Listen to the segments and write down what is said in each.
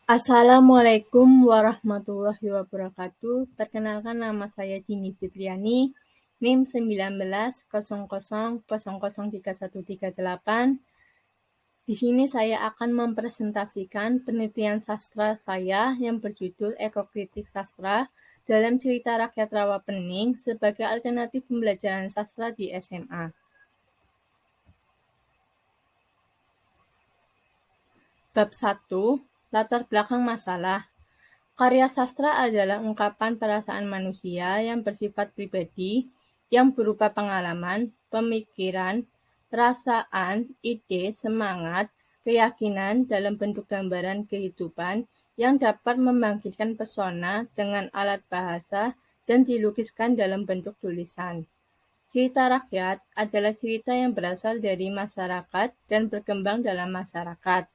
Assalamualaikum warahmatullahi wabarakatuh. Perkenalkan nama saya Dini Fitriani, NIM 1900003138. Di sini saya akan mempresentasikan penelitian sastra saya yang berjudul Ekokritik Sastra dalam cerita rakyat Rawapening sebagai alternatif pembelajaran sastra di SMA. Bab 1, Latar belakang masalah. Karya sastra adalah ungkapan perasaan manusia yang bersifat pribadi, yang berupa pengalaman, pemikiran, perasaan, ide, semangat, keyakinan dalam bentuk gambaran kehidupan yang dapat membangkitkan pesona dengan alat bahasa dan dilukiskan dalam bentuk tulisan. Cerita rakyat adalah cerita yang berasal dari masyarakat dan berkembang dalam masyarakat.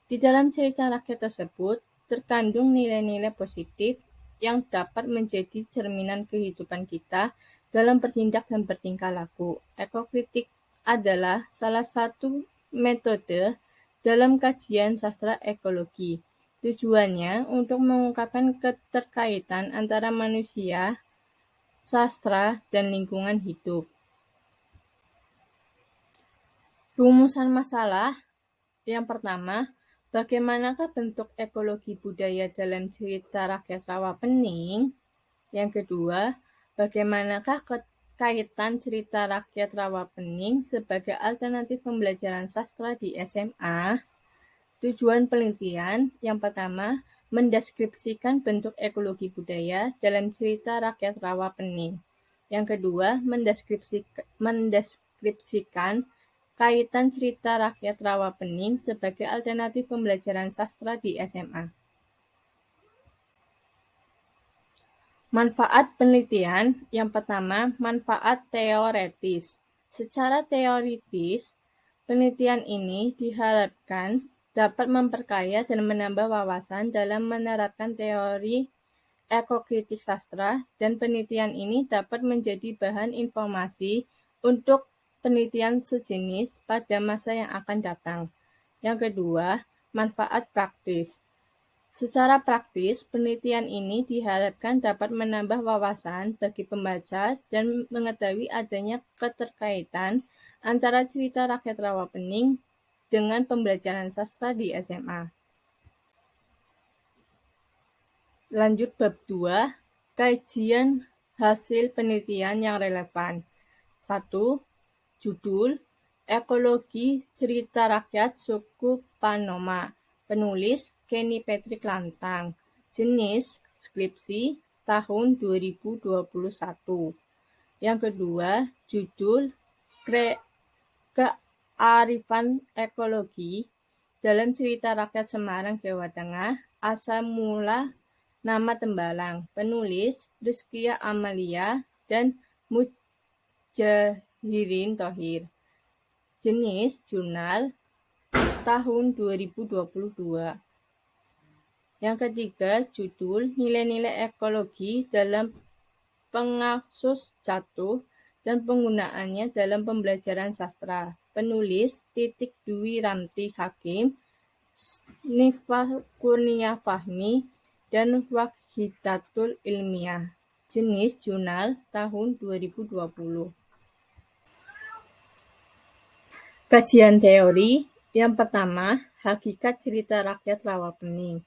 Di dalam cerita rakyat tersebut, terkandung nilai-nilai positif yang dapat menjadi cerminan kehidupan kita dalam bertindak dan bertingkah laku. Ekokritik adalah salah satu metode dalam kajian sastra ekologi. Tujuannya untuk mengungkapkan keterkaitan antara manusia, sastra, dan lingkungan hidup. Rumusan masalah yang pertama, bagaimanakah bentuk ekologi budaya dalam cerita rakyat Rawapening? Yang kedua, bagaimanakah kaitan cerita rakyat Rawapening sebagai alternatif pembelajaran sastra di SMA? Tujuan penelitian yang pertama, mendeskripsikan bentuk ekologi budaya dalam cerita rakyat Rawapening. Yang kedua, mendeskripsikan kaitan cerita rakyat Rawapening sebagai alternatif pembelajaran sastra di SMA. Manfaat penelitian yang pertama, manfaat teoretis. Secara teoritis, penelitian ini diharapkan dapat memperkaya dan menambah wawasan dalam menerapkan teori ekokritik sastra, dan penelitian ini dapat menjadi bahan informasi untuk penelitian sejenis pada masa yang akan datang. Yang kedua, manfaat praktis. Secara praktis, penelitian ini diharapkan dapat menambah wawasan bagi pembaca dan mengetahui adanya keterkaitan antara cerita rakyat Rawapening dengan pembelajaran sastra di SMA. Lanjut bab 2, kajian hasil penelitian yang relevan. 1. Judul, Ekologi Cerita Rakyat Suku Panoma. Penulis, Kenny Patrick Lantang. Jenis, skripsi, tahun 2021. Yang kedua, judul, Kearifan Ekologi dalam Cerita Rakyat Semarang, Jawa Tengah, asal mula nama Tembalang. Penulis, Rizkia Amalia dan Mujahirin Thohir. Jenis, jurnal, tahun 2022. Yang ketiga, judul, Nilai-nilai ekologi dalam pengasus jatuh dan penggunaannya dalam pembelajaran sastra. Penulis, Titik Dwi Ramti Hakim, Nifah Kurnia Fahmi, dan Wahidatul Ilmiah. Jenis, jurnal, tahun 2020. Kajian teori yang pertama, hakikat cerita rakyat Rawapening.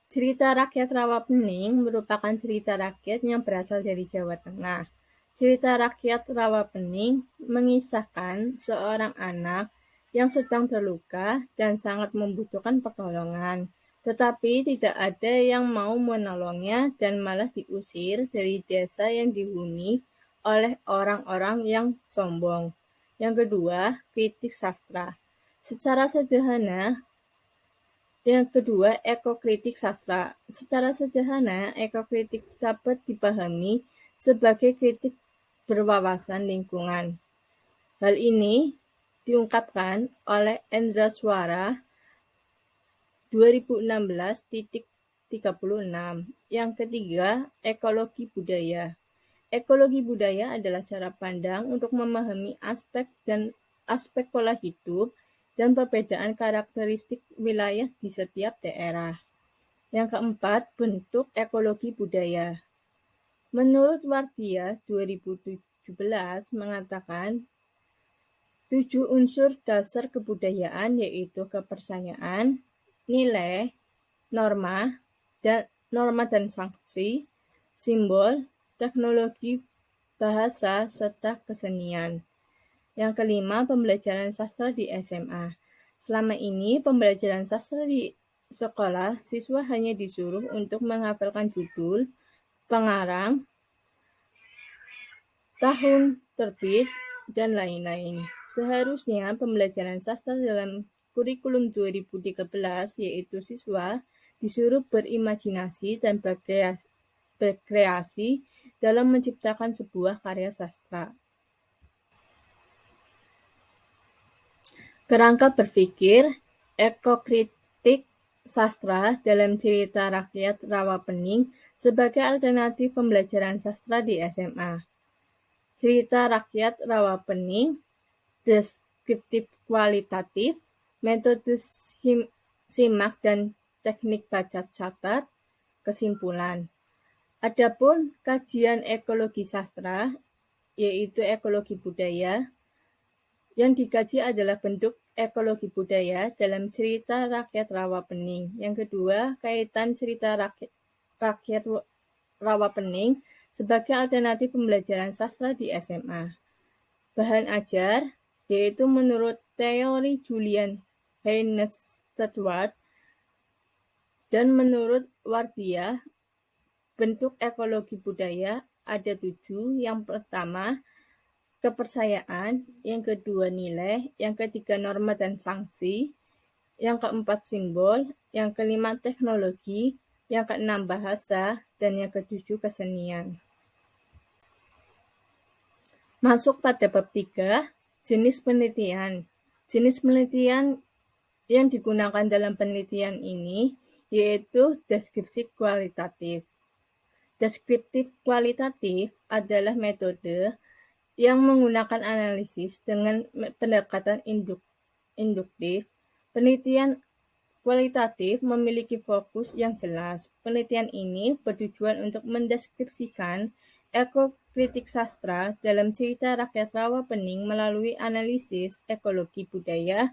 Cerita rakyat Rawapening merupakan cerita rakyat yang berasal dari Jawa Tengah. Cerita rakyat Rawapening mengisahkan seorang anak yang sedang terluka dan sangat membutuhkan pertolongan. Tetapi tidak ada yang mau menolongnya dan malah diusir dari desa yang dihuni oleh orang-orang yang sombong. Yang kedua, kritik sastra. Yang kedua, ekokritik sastra. Secara sederhana, ekokritik dapat dipahami sebagai kritik berwawasan lingkungan. Hal ini diungkapkan oleh Endra Swara 2016-36. Yang ketiga, ekologi budaya. Ekologi budaya adalah cara pandang untuk memahami aspek pola hidup dan perbedaan karakteristik wilayah di setiap daerah. Yang keempat, bentuk ekologi budaya. Menurut Wardia 2017 mengatakan 7 unsur dasar kebudayaan yaitu kepercayaan, nilai, norma dan sanksi, simbol, teknologi, bahasa, serta kesenian. Yang kelima, pembelajaran sastra di SMA. Selama ini, pembelajaran sastra di sekolah, siswa hanya disuruh untuk menghafalkan judul, pengarang, tahun terbit, dan lain-lain. Seharusnya pembelajaran sastra dalam kurikulum 2013 yaitu siswa disuruh berimajinasi dan berkreasi dalam menciptakan sebuah karya sastra. Kerangka berpikir ekokritik sastra dalam cerita rakyat Rawapening sebagai alternatif pembelajaran sastra di SMA. Cerita rakyat Rawapening, deskriptif kualitatif, metode simak dan teknik baca catat, kesimpulan. Adapun kajian ekologi sastra, yaitu ekologi budaya, yang dikaji adalah bentuk ekologi budaya dalam cerita rakyat Rawapening. Yang kedua, kaitan cerita rakyat Rawapening sebagai alternatif pembelajaran sastra di SMA. Bahan ajar, yaitu menurut teori Julian Haynes Stewart dan menurut Wardia, bentuk ekologi budaya ada 7. Yang pertama, kepercayaan, yang kedua nilai, yang ketiga norma dan sanksi, yang keempat simbol, yang kelima teknologi, yang keenam bahasa, dan yang ketujuh kesenian. Masuk pada bab 3, jenis penelitian. Jenis penelitian yang digunakan dalam penelitian ini yaitu deskripsi kualitatif. Deskriptif kualitatif adalah metode yang menggunakan analisis dengan pendekatan induktif. Penelitian kualitatif memiliki fokus yang jelas. Penelitian ini bertujuan untuk mendeskripsikan ekokritik sastra dalam cerita rakyat Rawapening melalui analisis ekologi budaya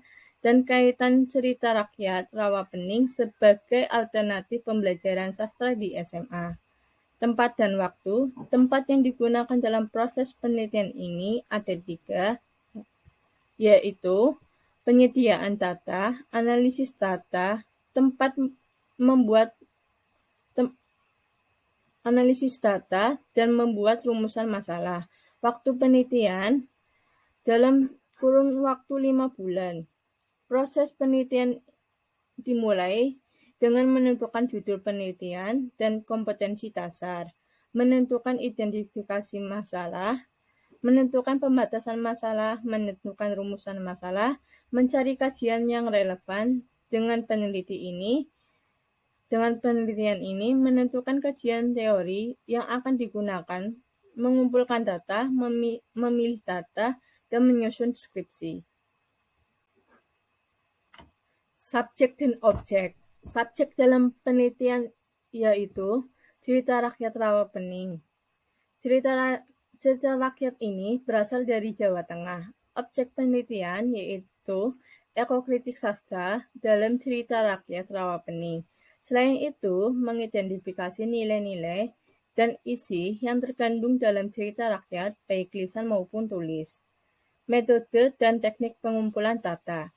dan kaitan cerita rakyat Rawapening sebagai alternatif pembelajaran sastra di SMA. Tempat dan waktu. Tempat yang digunakan dalam proses penelitian ini ada 3, yaitu penyediaan data, analisis data, tempat membuat analisis data, dan membuat rumusan masalah. Waktu penelitian dalam kurun waktu 5 bulan. Proses penelitian dimulai dengan menentukan judul penelitian dan kompetensi dasar, menentukan identifikasi masalah, menentukan pembatasan masalah, menentukan rumusan masalah, mencari kajian yang relevan dengan penelitian ini, menentukan kajian teori yang akan digunakan, mengumpulkan data, memilih data, dan menyusun skripsi. Subjek dan objek. Subjek dalam penelitian yaitu cerita rakyat Rawapening. Cerita rakyat ini berasal dari Jawa Tengah. Objek penelitian yaitu ekokritik sastra dalam cerita rakyat Rawapening. Selain itu, mengidentifikasi nilai-nilai dan isi yang terkandung dalam cerita rakyat, baik lisan maupun tulis. Metode dan teknik pengumpulan data.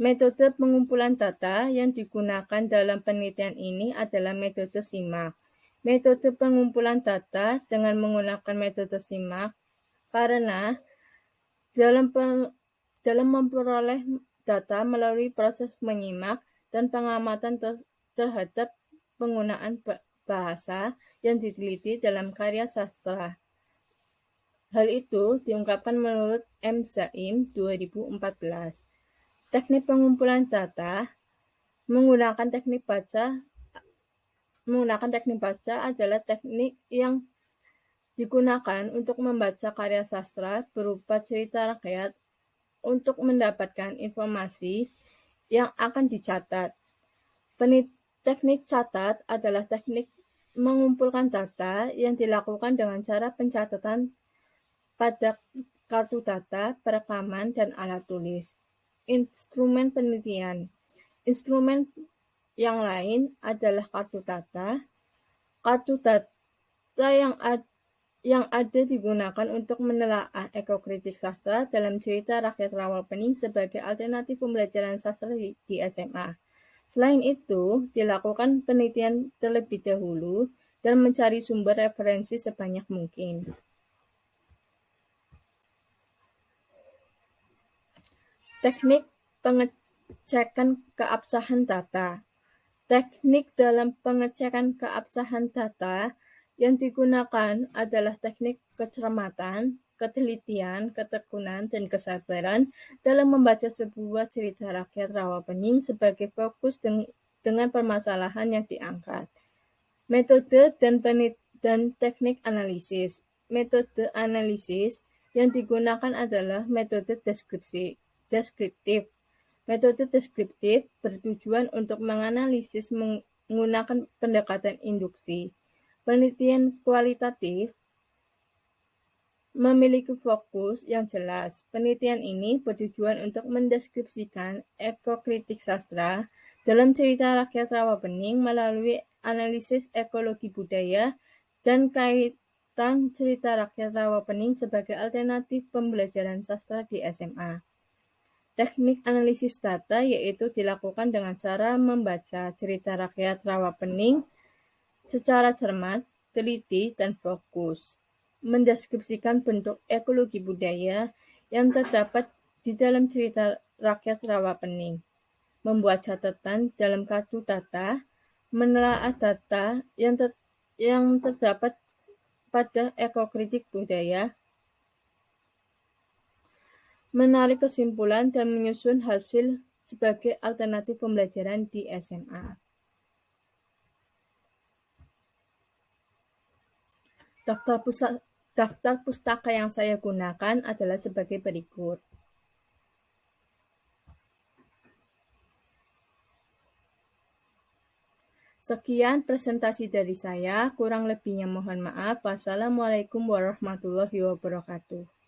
Metode pengumpulan data yang digunakan dalam penelitian ini adalah metode simak. Metode pengumpulan data dengan menggunakan metode simak karena dalam memperoleh data melalui proses menyimak dan pengamatan terhadap penggunaan bahasa yang diteliti dalam karya sastra. Hal itu diungkapkan menurut M. Zaim 2014. Teknik pengumpulan data menggunakan teknik baca adalah teknik yang digunakan untuk membaca karya sastra berupa cerita rakyat untuk mendapatkan informasi yang akan dicatat. Teknik catat adalah teknik mengumpulkan data yang dilakukan dengan cara pencatatan pada kartu data, perekaman, dan alat tulis. Instrumen penelitian. Instrumen yang lain adalah kartu data. Kartu data yang ada digunakan untuk menelaah ekokritik sastra dalam cerita rakyat Rawalpening sebagai alternatif pembelajaran sastra di SMA. Selain itu, dilakukan penelitian terlebih dahulu dan mencari sumber referensi sebanyak mungkin. Teknik pengecekan keabsahan data. Teknik dalam pengecekan keabsahan data yang digunakan adalah teknik kecermatan, ketelitian, ketekunan, dan kesabaran dalam membaca sebuah cerita rakyat Rawalpening sebagai fokus dengan permasalahan yang diangkat. Metode dan teknik analisis. Metode analisis yang digunakan adalah metode deskriptif. Metode deskriptif bertujuan untuk menganalisis menggunakan pendekatan induksi. Penelitian kualitatif memiliki fokus yang jelas. Penelitian ini bertujuan untuk mendeskripsikan ekokritik sastra dalam cerita rakyat Rawalpening melalui analisis ekologi budaya dan kaitan cerita rakyat Rawalpening sebagai alternatif pembelajaran sastra di SMA. Teknik analisis data yaitu dilakukan dengan cara membaca cerita rakyat Rawalpening secara cermat, teliti, dan fokus. Mendeskripsikan bentuk ekologi budaya yang terdapat di dalam cerita rakyat Rawalpening. Membuat catatan dalam kartu data, menelaah data yang terdapat pada ekokritik budaya, menarik kesimpulan dan menyusun hasil sebagai alternatif pembelajaran di SMA. Daftar pustaka yang saya gunakan adalah sebagai berikut. Sekian presentasi dari saya, kurang lebihnya mohon maaf. Wassalamualaikum warahmatullahi wabarakatuh.